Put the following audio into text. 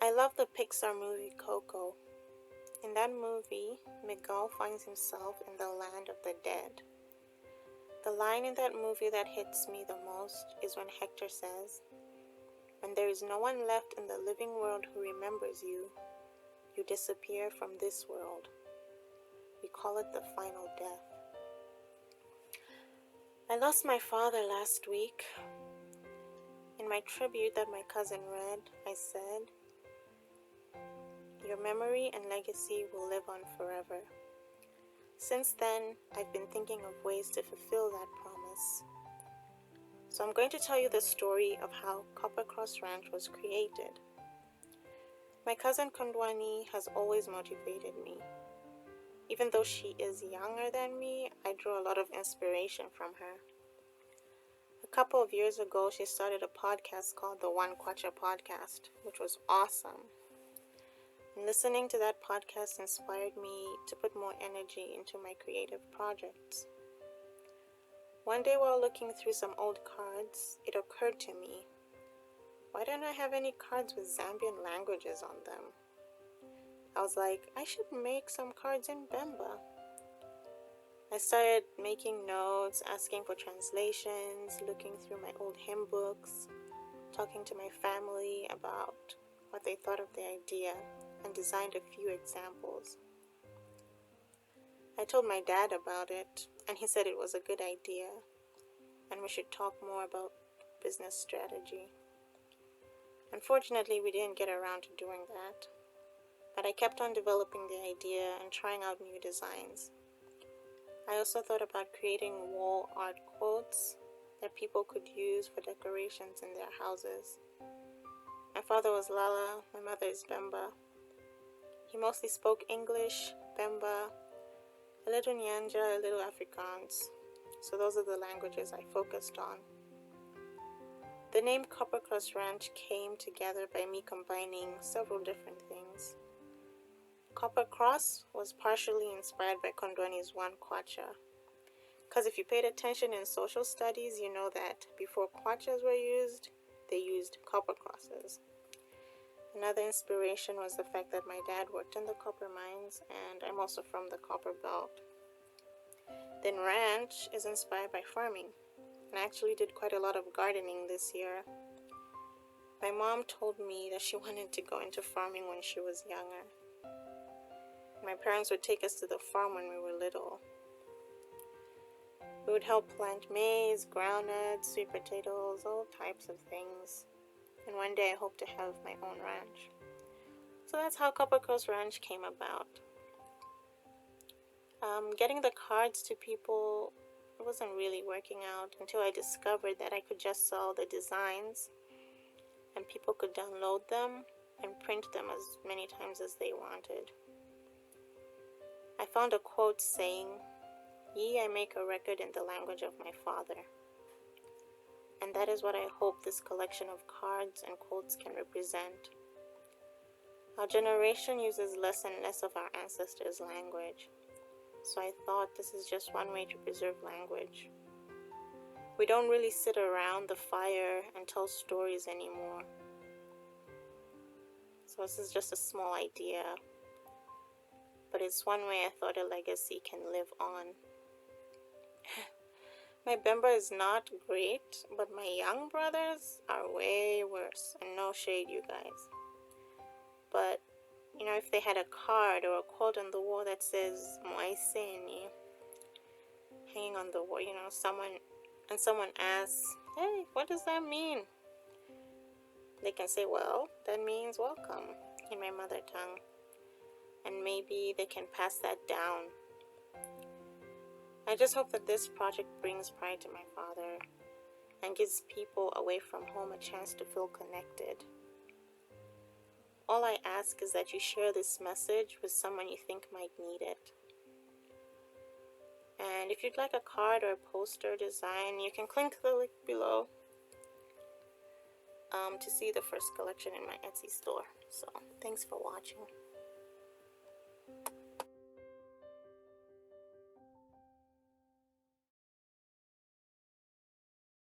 I love the Pixar movie Coco. In that movie, Miguel finds himself in the land of the dead. The line in that movie that hits me the most is when Hector says, "When there is no one left in the living world who remembers you, you disappear from this world." We call it the final death. I lost my father last week. In my tribute that my cousin read, I said, "Your memory and legacy will live on forever." Since then, I've been thinking of ways to fulfill that promise. So I'm going to tell you the story of how Coppercross Ranch was created. My cousin Kondwani has always motivated me. Even though she is younger than me, I draw a lot of inspiration from her. A couple of years ago, she started a podcast called the One Kwacha Podcast, which was awesome. And listening to that podcast inspired me to put more energy into my creative projects. One day while looking through some old cards, it occurred to me, why don't I have any cards with Zambian languages on them? I was like, I should make some cards in Bemba. I started making notes, asking for translations, looking through my old hymn books, talking to my family about what they thought of the idea, and designed a few examples. I told my dad about it, and he said it was a good idea, and we should talk more about business strategy. Unfortunately, we didn't get around to doing that, but I kept on developing the idea and trying out new designs. I also thought about creating wall art quotes that people could use for decorations in their houses. My father was Lala, my mother is Bemba. He mostly spoke English, Bemba, a little Nyanja, a little Afrikaans. So those are the languages I focused on. The name Coppercross Ranch came together by me combining several different things. Coppercross was partially inspired by Kondwani's One Kwacha. Because if you paid attention in social studies, you know that before kwachas were used, they used copper crosses. Another inspiration was the fact that my dad worked in the copper mines, and I'm also from the copper belt. Then ranch is inspired by farming, and I actually did quite a lot of gardening this year. My mom told me that she wanted to go into farming when she was younger. My parents would take us to the farm when we were little. We would help plant maize, groundnuts, sweet potatoes, all types of things. And one day I hope to have my own ranch. So that's how Coppercross Ranch came about. Getting the cards to people wasn't really working out until I discovered that I could just sell the designs and people could download them and print them as many times as they wanted. I found a quote saying, "Ye, I make a record in the language of my father." And that is what I hope this collection of cards and quotes can represent. Our generation uses less and less of our ancestors' language. So I thought this is just one way to preserve language. We don't really sit around the fire and tell stories anymore. So this is just a small idea, but it's one way I thought a legacy can live on. My Bemba is not great, but my young brothers are way worse, and no shade, you guys. But if they had a card or a quote on the wall that says Moaiseni hanging on the wall, someone asks, "Hey, what does that mean?" They can say, "Well, that means welcome," in my mother tongue. And maybe they can pass that down. I just hope that this project brings pride to my father and gives people away from home a chance to feel connected. All I ask is that you share this message with someone you think might need it. And if you'd like a card or a poster design, you can click the link below to see the first collection in my Etsy store. So, thanks for watching.